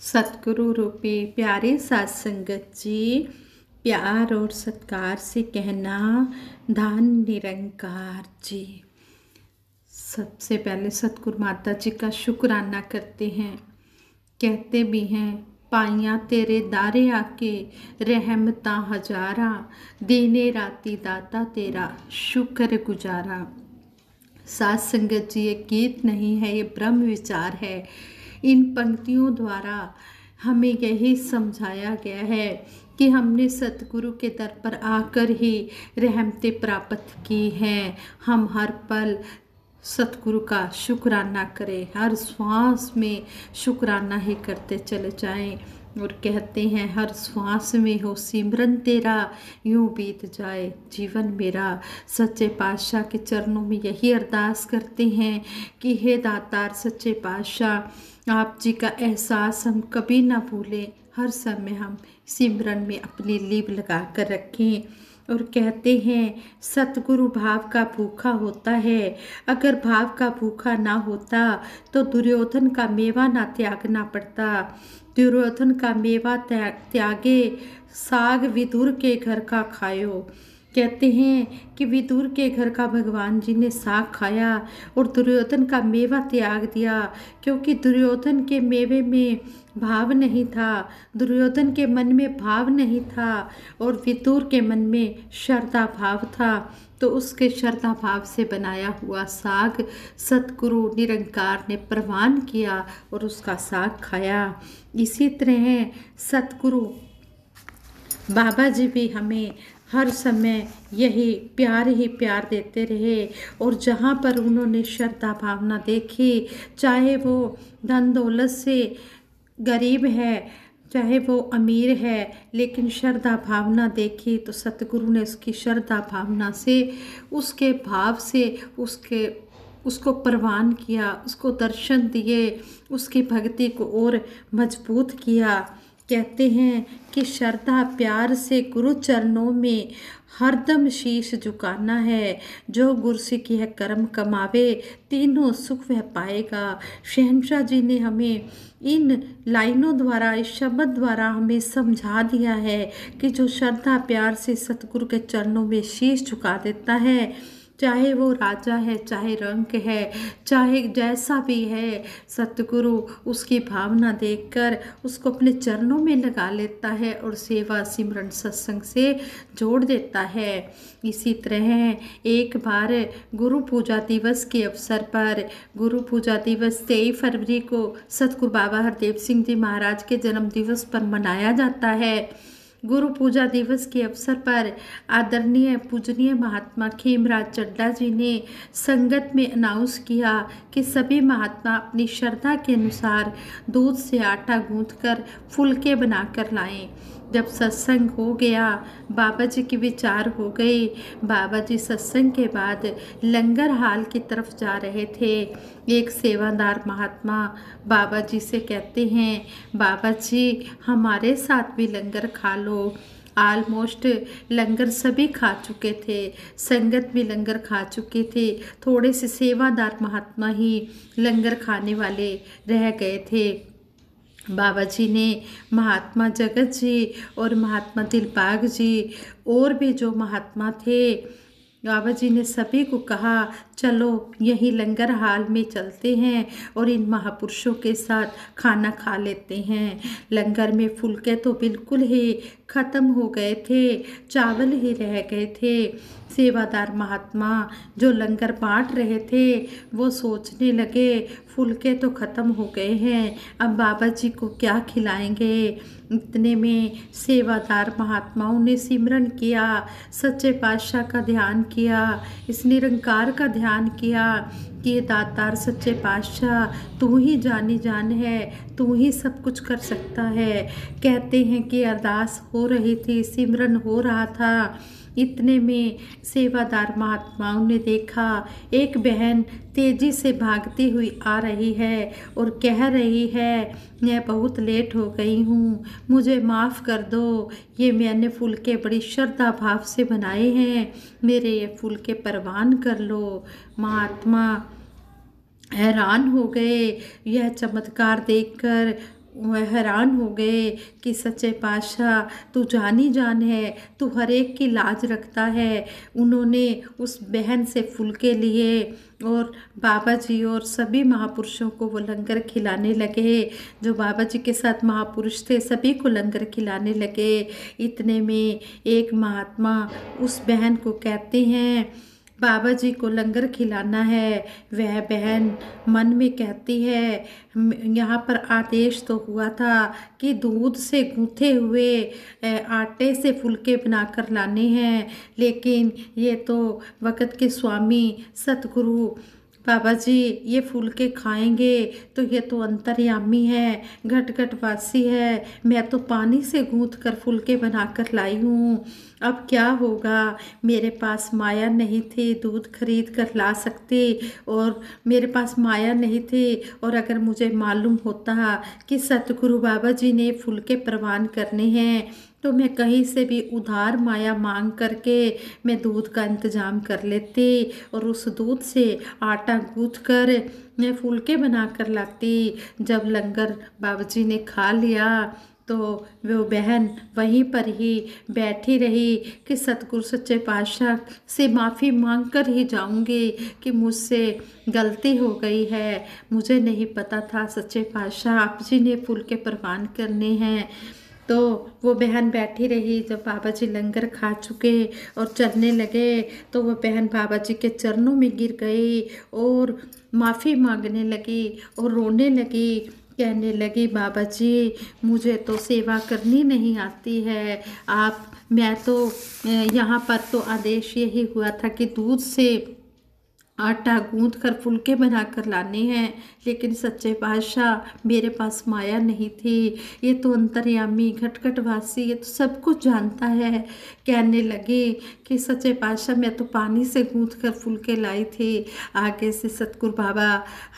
सतगुरु रूपी प्यारे साथ संगत जी, प्यार और सत्कार से कहना धन निरंकार जी। सबसे पहले सतगुरु माता जी का शुक्राना करते हैं। कहते भी हैं, पाइयां तेरे दारे आके रहमता हजारा, दीने राती दाता तेरा शुक्र गुजारा। साथ संगत जी, ये गीत नहीं है, ये ब्रह्म विचार है। इन पंक्तियों द्वारा हमें यही समझाया गया है कि हमने सतगुरु के दर पर आकर ही रहमतें प्राप्त की हैं। हम हर पल सतगुरु का शुक्राना करें, हर श्वास में शुक्राना ही करते चले जाएं। और कहते हैं, हर श्वास में हो सिमरन तेरा, यूं बीत जाए जीवन मेरा। सच्चे पातशाह के चरणों में यही अरदास करते हैं कि हे दातार सच्चे पातशाह, आप जी का एहसास हम कभी ना भूलें। हर समय हम सिमरन में अपनी लीव लगा कर रखें। और कहते हैं, सतगुरु भाव का भूखा होता है। अगर भाव का भूखा ना होता तो दुर्योधन का मेवा ना त्यागना पड़ता। दुर्योधन का मेवा त्यागे, साग विदुर के घर का खायो। कहते हैं कि विदुर के घर का भगवान जी ने साग खाया और दुर्योधन का मेवा त्याग दिया, क्योंकि दुर्योधन के मेवे में भाव नहीं था, दुर्योधन के मन में भाव नहीं था और विदुर के मन में श्रद्धा भाव था। तो उसके श्रद्धा भाव से बनाया हुआ साग सतगुरु निरंकार ने प्रवान किया और उसका साग खाया। इसी तरह सतगुरु बाबा जी भी हमें हर समय यही प्यार देते रहे। और जहाँ पर उन्होंने श्रद्धा भावना देखी, चाहे वो धन दौलत से गरीब है, चाहे वो अमीर है, लेकिन श्रद्धा भावना देखी तो सतगुरु ने उसकी श्रद्धा भावना से, उसके भाव से उसको प्रवान किया, उसको दर्शन दिए, उसकी भक्ति को और मजबूत किया। कहते हैं कि श्रद्धा प्यार से गुरु चरणों में हरदम शीश झुकाना है। जो गुरु सिख है कर्म कमावे, तीनों सुख वह पाएगा। शहंशाह जी ने हमें इन लाइनों द्वारा, इस शब्द द्वारा हमें समझा दिया है कि जो श्रद्धा प्यार से सतगुरु के चरणों में शीश झुका देता है, चाहे वो राजा है, चाहे रंक है, चाहे जैसा भी है, सतगुरु उसकी भावना देखकर उसको अपने चरणों में लगा लेता है और सेवा सिमरन सत्संग से जोड़ देता है। इसी तरह एक बार गुरु पूजा दिवस के अवसर पर, गुरु पूजा दिवस 23 फरवरी को सतगुरु बाबा हरदेव सिंह जी महाराज के जन्म दिवस पर मनाया जाता है। गुरु पूजा दिवस के अवसर पर आदरणीय पूजनीय महात्मा खेमराज चड्ढा जी ने संगत में अनाउंस किया कि सभी महात्मा अपनी श्रद्धा के अनुसार दूध से आटा गूंथकर फुलके बनाकर लाएं। जब सत्संग हो गया, बाबा जी के विचार हो गए। बाबा जी सत्संग के बाद लंगर हाल की तरफ जा रहे थे। एक सेवादार महात्मा बाबा जी से कहते हैं, बाबा जी हमारे साथ भी लंगर खा लो। ऑलमोस्ट लंगर सभी खा चुके थे, संगत भी लंगर खा चुके थे, थोड़े से सेवादार महात्मा ही लंगर खाने वाले रह गए थे। बाबा जी ने महात्मा जगत जी और महात्मा दिलबाग जी और भी जो महात्मा थे, बाबा जी ने सभी को कहा, चलो यही लंगर हाल में चलते हैं और इन महापुरुषों के साथ खाना खा लेते हैं। लंगर में फुलके तो बिल्कुल ही ख़त्म हो गए थे, चावल ही रह गए थे। सेवादार महात्मा जो लंगर बांट रहे थे वो सोचने लगे, फुलके तो ख़त्म हो गए हैं, अब बाबा जी को क्या खिलाएंगे। इतने में सेवादार महात्माओं ने सिमरन किया, सच्चे पातशाह का ध्यान किया, इस निरंकार का ध्यान किया कि ये दातार सच्चे पातशाह तू ही जानी जान है, तू ही सब कुछ कर सकता है। कहते हैं कि अरदास हो रही थी, सिमरन हो रहा था। इतने में सेवादार महात्माओं ने देखा एक बहन तेजी से भागती हुई आ रही है और कह रही है, मैं बहुत लेट हो गई हूँ, मुझे माफ़ कर दो, ये मैंने फुलके बड़ी श्रद्धा भाव से बनाए हैं, मेरे ये फुलके परवान कर लो। महात्मा हैरान हो गए यह चमत्कार देखकर। वह हैरान हो गए कि सच्चे पातशाह तू जानी जान है, तू हर एक की लाज रखता है। उन्होंने उस बहन से फुलके लिए और बाबा जी और सभी महापुरुषों को वो लंगर खिलाने लगे। जो बाबा जी के साथ महापुरुष थे सभी को लंगर खिलाने लगे। इतने में एक महात्मा उस बहन को कहते हैं बाबा जी को लंगर खिलाना है। वह बहन मन में कहती है यहाँ पर आदेश तो हुआ था कि दूध से गूँथे हुए आटे से फुलके बनाकर लाने हैं, लेकिन ये तो वक़्त के स्वामी सतगुरु बाबा जी ये फुलके खाएंगे तो ये तो अंतर्यामी है, घट घट वासी है। मैं तो पानी से गूँथ कर फुलके बनाकर लाई हूँ, अब क्या होगा। मेरे पास माया नहीं थी दूध खरीद कर ला सकती, और मेरे पास माया नहीं थी, और अगर मुझे मालूम होता कि सतगुरु बाबा जी ने फुलके प्रवान करने हैं तो मैं कहीं से भी उधार माया मांग करके मैं दूध का इंतज़ाम कर लेती और उस दूध से आटा गूँथ कर मैं फुलके बना कर लाती। जब लंगर बाबूजी ने खा लिया तो वो बहन वहीं पर ही बैठी रही कि सतगुरु सच्चे पातशाह से माफ़ी मांग कर ही जाऊंगी कि मुझसे गलती हो गई है, मुझे नहीं पता था सच्चे पातशाह आप जी ने फुलके प्रवान करने हैं। तो वो बहन बैठी रही। जब बाबा जी लंगर खा चुके और चलने लगे तो वो बहन बाबा जी के चरणों में गिर गई और माफ़ी मांगने लगी और रोने लगी, कहने लगी बाबा जी मुझे तो सेवा करनी नहीं आती है, मैं तो यहाँ पर तो आदेश यही हुआ था कि दूध से आटा गूंथ कर फुलके बना कर लाने हैं, लेकिन सच्चे पातशाह मेरे पास माया नहीं थी। ये तो अंतर्यामी घट वासी ये तो सब कुछ जानता है। कहने लगे कि सच्चे पातशाह मैं तो पानी से गूंथ कर फुलके लाई थी। आगे से सतगुरु बाबा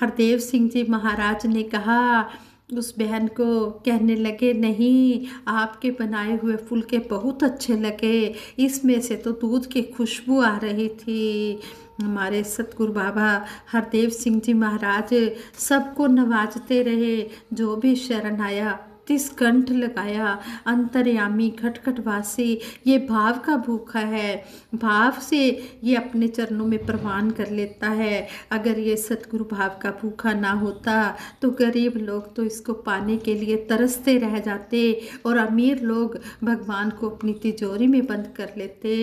हरदेव सिंह जी महाराज ने कहा उस बहन को, कहने लगे नहीं आपके बनाए हुए फुलके बहुत अच्छे लगे, इसमें से तो दूध की खुशबू आ रही थी। हमारे सतगुरु बाबा हरदेव सिंह जी महाराज सबको नवाजते रहे, जो भी शरण आया तिस कंठ लगाया। अंतर्यामी घट वासी ये भाव का भूखा है, भाव से ये अपने चरणों में प्रवान कर लेता है। अगर ये सतगुरु भाव का भूखा ना होता तो गरीब लोग तो इसको पाने के लिए तरसते रह जाते और अमीर लोग भगवान को अपनी तिजोरी में बंद कर लेते।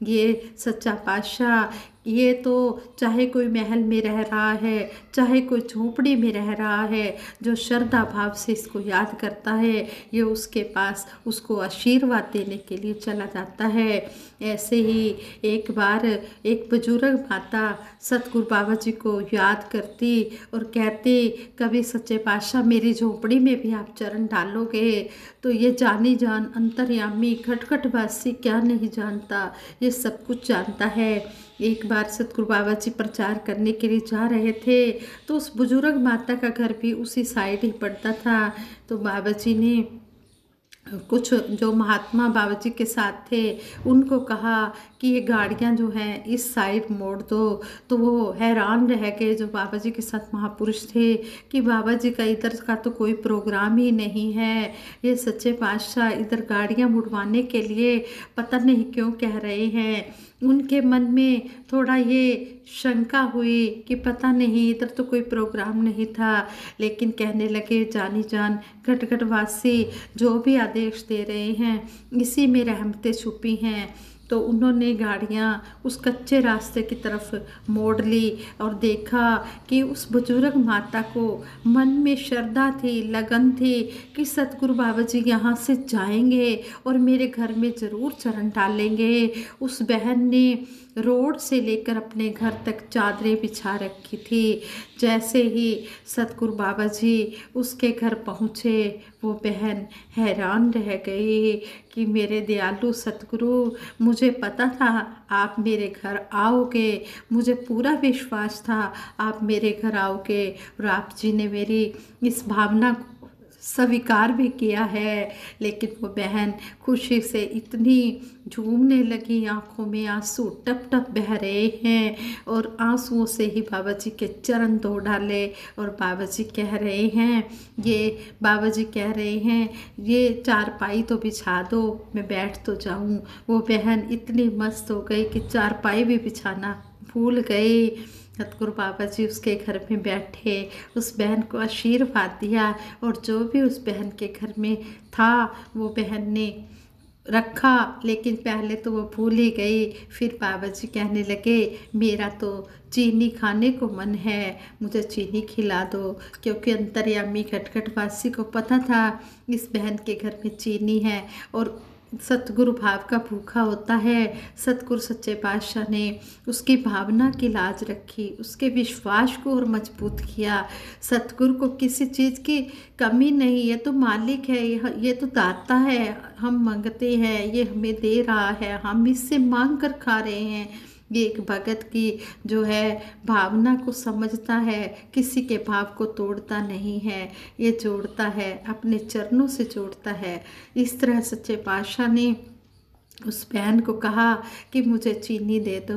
ये सच्चा पातशाह ये तो चाहे कोई महल में रह रहा है चाहे कोई झोपड़ी में रह रहा है, जो श्रद्धा भाव से इसको याद करता है ये उसके पास उसको आशीर्वाद देने के लिए चला जाता है। ऐसे ही एक बार एक बुजुर्ग माता सतगुरु बाबा जी को याद करती और कहती कभी सच्चे पातशाह मेरी झोपड़ी में भी आप चरण डालोगे। तो ये जानी जान अंतर्यामी घटघटवासी क्या नहीं जानता, ये सब कुछ जानता है। एक बार सतगुरु बाबा जी प्रचार करने के लिए जा रहे थे तो उस बुजुर्ग माता का घर भी उसी साइड ही पड़ता था। तो बाबा जी ने कुछ जो महात्मा बाबा जी के साथ थे उनको कहा कि ये गाड़ियाँ जो हैं इस साइड मोड़ दो। तो वो हैरान रह गए जो बाबा जी के साथ महापुरुष थे कि बाबा जी का इधर का तो कोई प्रोग्राम ही नहीं है, ये सच्चे पातशाह इधर गाड़ियाँ मुड़वाने के लिए पता नहीं क्यों कह रहे हैं। उनके मन में थोड़ा ये शंका हुई कि पता नहीं इधर तो कोई प्रोग्राम नहीं था, लेकिन कहने लगे जानी जान घटघटवासी जो भी आदेश दे रहे हैं इसी में रहमतें छुपी हैं। तो उन्होंने गाड़ियाँ उस कच्चे रास्ते की तरफ मोड़ ली और देखा कि उस बुजुर्ग माता को मन में श्रद्धा थी, लगन थी कि सतगुरु बाबा जी यहाँ से जाएंगे और मेरे घर में ज़रूर चरण डालेंगे। उस बहन ने रोड से लेकर अपने घर तक चादरें बिछा रखी थी। जैसे ही सतगुरु बाबा जी उसके घर पहुँचे वो बहन हैरान रह गई कि मेरे दयालु सतगुरु मुझे पता था आप मेरे घर आओगे, मुझे पूरा विश्वास था आप मेरे घर आओगे और आप जी ने मेरी इस भावना को स्वीकार भी किया है। लेकिन वो बहन खुशी से इतनी झूमने लगी, आंखों में आंसू टप टप बह रहे हैं और आंसुओं से ही बाबा जी के चरण धो डाले। और बाबा जी कह रहे हैं, ये चारपाई तो बिछा दो, मैं बैठ तो जाऊं। वो बहन इतनी मस्त हो गई कि चारपाई भी बिछाना भूल गई। सतगुरु बाबा जी उसके घर में बैठे, उस बहन को आशीर्वाद दिया और जो भी उस बहन के घर में था वो बहन ने रखा। लेकिन पहले तो वो भूल ही गई। फिर बाबा जी कहने लगे, मेरा तो चीनी खाने को मन है, मुझे चीनी खिला दो। क्योंकि अंतर्यामी खटखटवासी को पता था इस बहन के घर में चीनी है और सतगुरु भाव का भूखा होता है। सतगुरु सच्चे पातशाह ने उसकी भावना की लाज रखी, उसके विश्वास को और मजबूत किया। सतगुरु को किसी चीज़ की कमी नहीं, ये तो मालिक है, ये तो दाता है। हम मांगते हैं, ये हमें दे रहा है, हम इससे मांग कर खा रहे हैं। ये एक भगत की जो है भावना को समझता है, किसी के भाव को तोड़ता नहीं है, ये जोड़ता है, अपने चरणों से जोड़ता है। इस तरह सच्चे पातशाह ने उस बहन को कहा कि मुझे चीनी दे दो।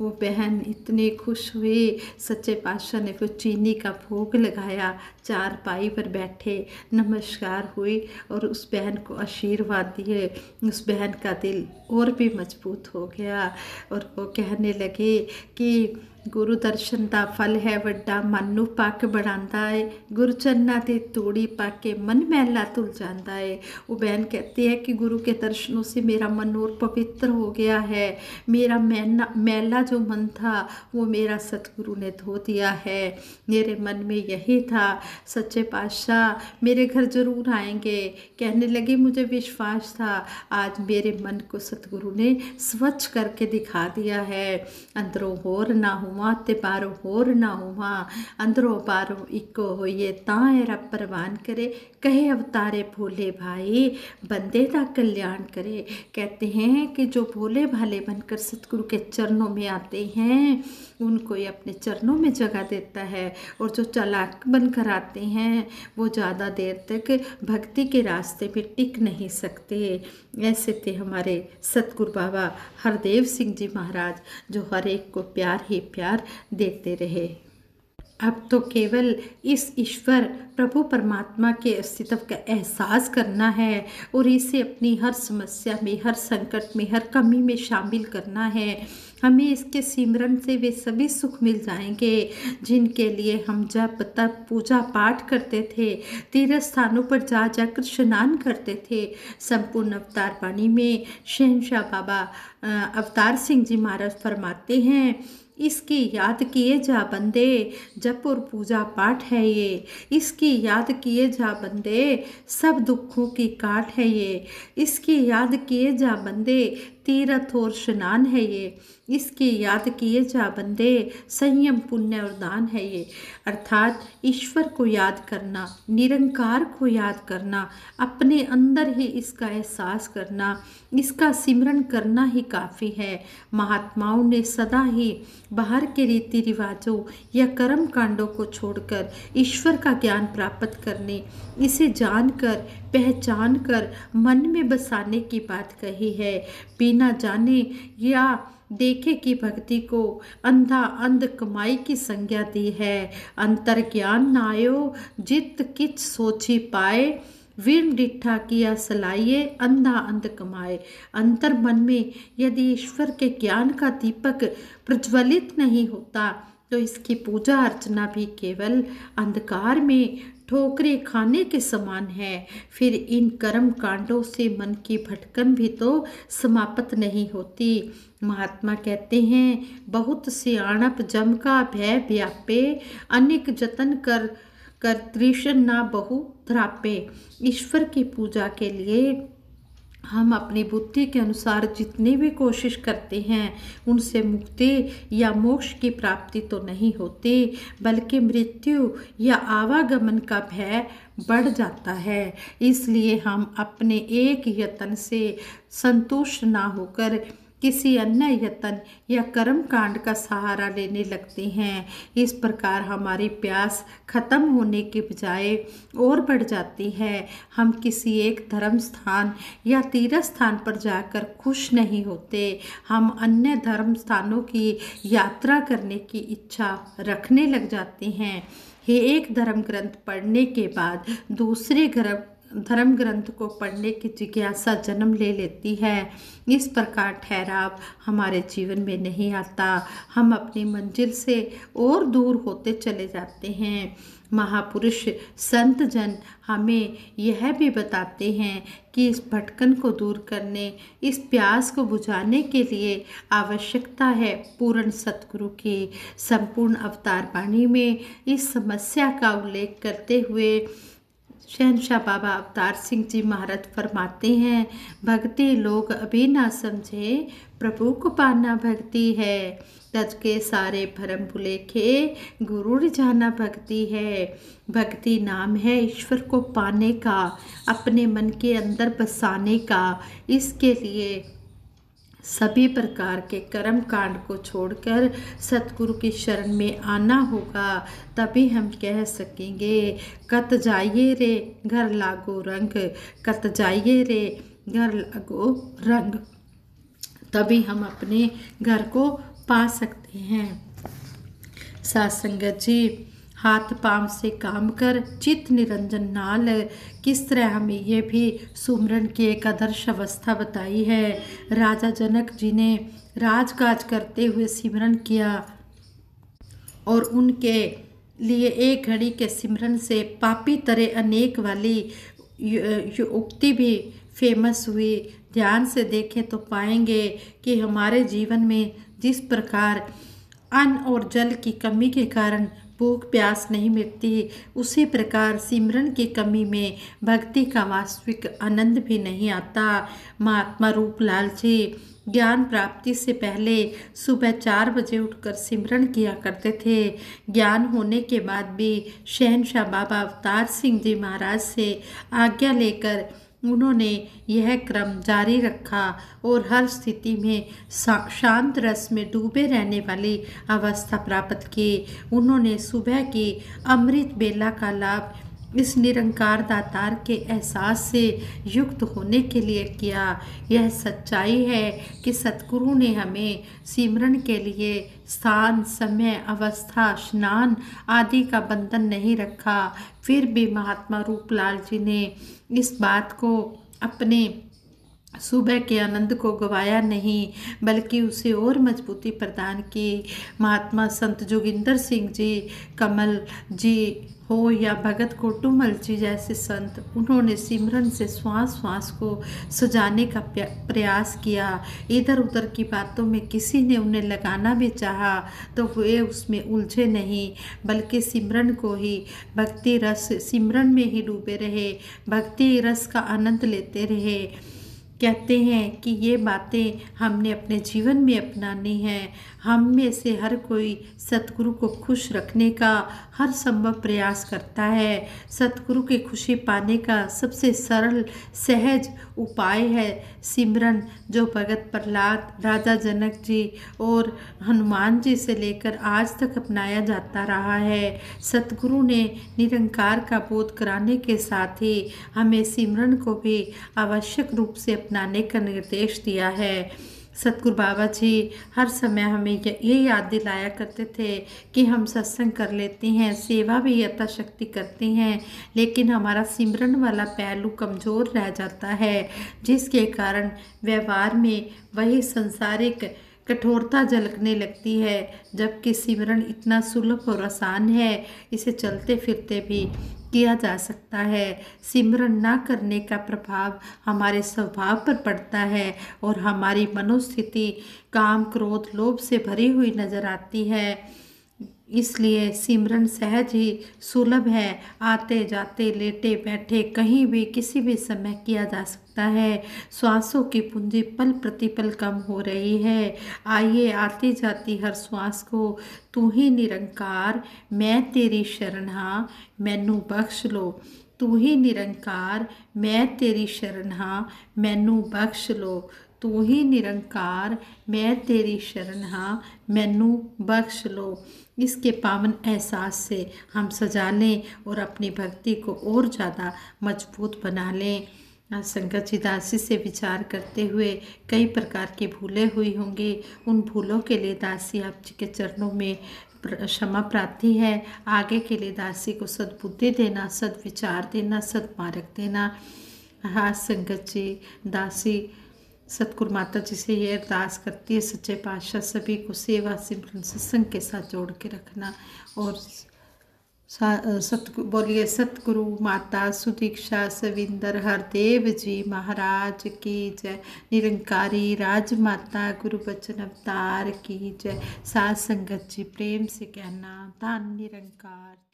वो बहन इतनी खुश हुई। सच्चे पातशाह ने वो चीनी का भोग लगाया, चारपाई पर बैठे, नमस्कार हुई और उस बहन को आशीर्वाद दिए। उस बहन का दिल और भी मजबूत हो गया और वो कहने लगे कि गुरु दर्शन दा फल है वड्डा, मन नू पक बढ़ाता है। गुरु चरना ते तूड़ी पाके मन मैला धुल जाता है। वो बहन कहती है कि गुरु के दर्शनों से मेरा मन और पवित्र हो गया है। मेरा मैला जो मन था वो मेरा सतगुरु ने धो दिया है। मेरे मन में यही था, सच्चे पातशाह मेरे घर जरूर आएंगे। कहने लगी, मुझे विश्वास था, आज मेरे मन को सतगुरु ने स्वच्छ करके दिखा दिया है। अंदरों होर ना हुआ ते बारों होर ना हुआ, अंदरों बारों इको होइए तां रब प्रवान करे। कहे अवतारे भोले भाई, बंदे का कल्याण करे। कहते हैं कि जो भोले भाले बनकर सतगुरु के चरणों में आते हैं उनको ये अपने चरणों में जगह देता है। और जो चालाक बनकर आते हैं वो ज़्यादा देर तक भक्ति के रास्ते पे टिक नहीं सकते। ऐसे थे हमारे सतगुरु बाबा हरदेव सिंह जी महाराज, जो हर एक को प्यार ही प्यार देते रहे। अब तो केवल इस ईश्वर प्रभु परमात्मा के अस्तित्व का एहसास करना है और इसे अपनी हर समस्या में, हर संकट में, हर कमी में शामिल करना है। हमें इसके सिमरन से वे सभी सुख मिल जाएंगे जिनके लिए हम जब तब पूजा पाठ करते थे, तीर्थ स्थानों पर जा जाकर स्नान करते थे। संपूर्ण अवतार वाणी में शहंशाह बाबा अवतार सिंह जी महाराज फरमाते हैं, इसकी याद किए जा बंदे, जप और पूजा पाठ है ये। इसकी याद किए जा बंदे, सब दुखों की काट है ये। इसकी याद किए जा बंदे, तीर्थ और स्नान है ये। इसकी याद किए जा बंदे, संयम पुण्य और दान है ये। अर्थात ईश्वर को याद करना, निरंकार को याद करना, अपने अंदर ही इसका एहसास करना, इसका सिमरन करना ही काफ़ी है। महात्माओं ने सदा ही बाहर के रीति रिवाजों या कर्म कांडों को छोड़कर ईश्वर का ज्ञान प्राप्त करने, इसे जानकर पहचान कर मन में बसाने की बात कही है। बिना जाने या देखे की भक्ति को अंधा अंध कमाई की संज्ञा दी है। अंतर ज्ञान नायो जित किच सोची पाए, वीर डिठा किया सलाइए अंधा अंध कमाए। अंतर मन में यदि ईश्वर के ज्ञान का दीपक प्रज्वलित नहीं होता तो इसकी पूजा अर्चना भी केवल अंधकार में ठोकरे खाने के समान है। फिर इन कर्म कांडों से मन की भटकन भी तो समाप्त नहीं होती। महात्मा कहते हैं, बहुत सियाणप जम का भय व्यापे, अनेक जतन कर तृष्ण ना बहु ध्रापे। ईश्वर की पूजा के लिए हम अपनी बुद्धि के अनुसार जितनी भी कोशिश करते हैं उनसे मुक्ति या मोक्ष की प्राप्ति तो नहीं होती, बल्कि मृत्यु या आवागमन का भय बढ़ जाता है। इसलिए हम अपने एक यत्न से संतुष्ट ना होकर किसी अन्य यत्न या कर्म कांड का सहारा लेने लगते हैं। इस प्रकार हमारी प्यास खत्म होने के बजाय और बढ़ जाती है। हम किसी एक धर्म स्थान या तीर्थ स्थान पर जाकर खुश नहीं होते, हम अन्य धर्म स्थानों की यात्रा करने की इच्छा रखने लग जाते हैं। ये एक धर्म ग्रंथ पढ़ने के बाद दूसरे धर्म ग्रंथ को पढ़ने की जिज्ञासा जन्म ले लेती है। इस प्रकार ठहराव हमारे जीवन में नहीं आता, हम अपनी मंजिल से और दूर होते चले जाते हैं। महापुरुष संत जन हमें यह भी बताते हैं कि इस भटकन को दूर करने, इस प्यास को बुझाने के लिए आवश्यकता है पूर्ण सतगुरु की। संपूर्ण अवतार वाणी में इस समस्या का उल्लेख करते हुए शहंशाह बाबा अवतार सिंह जी महाराज फरमाते हैं, भक्ति लोग अभी ना समझे, प्रभु को पाना भक्ति है। तज के सारे भरम भुलेखे, गुरु रिझाना भक्ति है। भक्ति नाम है ईश्वर को पाने का, अपने मन के अंदर बसाने का। इसके लिए सभी प्रकार के कर्म कांड को छोड़कर सतगुरु की शरण में आना होगा, तभी हम कह सकेंगे कत जाइए रे घर लागो रंग, कत जाइए रे घर लागो रंग। तभी हम अपने घर को पा सकते हैं। साथ संगत जी, हाथ पांव से काम कर चित्त निरंजन नाल, किस तरह हमें ये भी सुमरन की एक आदर्श अवस्था बताई है। राजा जनक जी ने राजकाज करते हुए सिमरन किया और उनके लिए एक घड़ी के सिमरन से पापी तरह अनेक वाली उक्ति भी फेमस हुई। ध्यान से देखें तो पाएंगे कि हमारे जीवन में जिस प्रकार अन्न और जल की कमी के कारण भूख प्यास नहीं मिटती, उसी प्रकार सिमरन की कमी में भक्ति का वास्तविक आनंद भी नहीं आता। महात्मा रूपलाल जी ज्ञान प्राप्ति से पहले सुबह 4 बजे उठकर सिमरन किया करते थे। ज्ञान होने के बाद भी शहंशाह बाबा अवतार सिंह जी महाराज से आज्ञा लेकर उन्होंने यह क्रम जारी रखा और हर स्थिति में शांत रस में डूबे रहने वाली अवस्था प्राप्त की। उन्होंने सुबह की अमृत बेला का लाभ इस निरंकार दातार के एहसास से युक्त होने के लिए किया। यह सच्चाई है कि सतगुरु ने हमें सिमरन के लिए स्थान, समय, अवस्था, स्नान आदि का बंधन नहीं रखा। फिर भी महात्मा रूपलाल जी ने इस बात को अपने सुबह के आनंद को गवाया नहीं, बल्कि उसे और मजबूती प्रदान की। महात्मा संत जोगिंदर सिंह जी, कमल जी हो या भगत कोटुमल जी जैसे संत, उन्होंने सिमरन से श्वास श्वास को सजाने का प्रयास किया। इधर उधर की बातों में किसी ने उन्हें लगाना भी चाहा तो वे उसमें उलझे नहीं, बल्कि सिमरन को ही भक्ति रस सिमरन में ही डूबे रहे, भक्ति रस का आनंद लेते रहे। कहते हैं कि ये बातें हमने अपने जीवन में अपनानी है। हम में से हर कोई सतगुरु को खुश रखने का हर संभव प्रयास करता है। सतगुरु की खुशी पाने का सबसे सरल सहज उपाय है सिमरन, जो भगत प्रहलाद, राजा जनक जी और हनुमान जी से लेकर आज तक अपनाया जाता रहा है। सतगुरु ने निरंकार का बोध कराने के साथ ही हमें सिमरन को भी आवश्यक रूप से अपनाने का निर्देश दिया है। सतगुरु बाबा जी हर समय हमें ये याद दिलाया करते थे कि हम सत्संग कर लेते हैं, सेवा भी यथाशक्ति करते हैं, लेकिन हमारा सिमरन वाला पहलू कमज़ोर रह जाता है, जिसके कारण व्यवहार में वही सांसारिक कठोरता झलकने लगती है। जबकि सिमरन इतना सुलभ और आसान है, इसे चलते फिरते भी किया जा सकता है। सिमरन ना करने का प्रभाव हमारे स्वभाव पर पड़ता है और हमारी मनोस्थिति काम, क्रोध, लोभ से भरी हुई नजर आती है। इसलिए सिमरन सहज ही सुलभ है, आते जाते, लेटे बैठे, कहीं भी किसी भी समय किया जा सकता है। श्वासों की पूंजी पल प्रतिपल कम हो रही है। आइए आती जाती हर श्वास को तू ही निरंकार मैं तेरी शरण हाँ मैनू बख्श लो, तू ही निरंकार मैं तेरी शरण हाँ मैनू बख्श लो, तू ही निरंकार, मैं तेरी शरण हाँ, मैनू बख्श लो। इसके पावन एहसास से हम सजा लें और अपनी भक्ति को और ज़्यादा मजबूत बना लें। संगत जी, दासी से विचार करते हुए कई प्रकार की भूलें हुई होंगी। उन भूलों के लिए दासी आप जी के चरणों में क्षमा प्रार्थी है। आगे के लिए दासी को सद्बुद्धि देना, सद्विचार देना, सद्मार्ग देना। हाँ संगत जी, दासी सतगुरु माता जी से ये अरदास करती है, सच्चे पातशाह सभी को सेवा सिमरन सत्संग के साथ जोड़ के रखना। और बोलिए सतगुरु माता सुदीक्षा सविंदर हरदेव जी महाराज की जय। निरंकारी राजमाता गुरु बचन अवतार की जय। साथ संगत जी प्रेम से कहना धन निरंकार।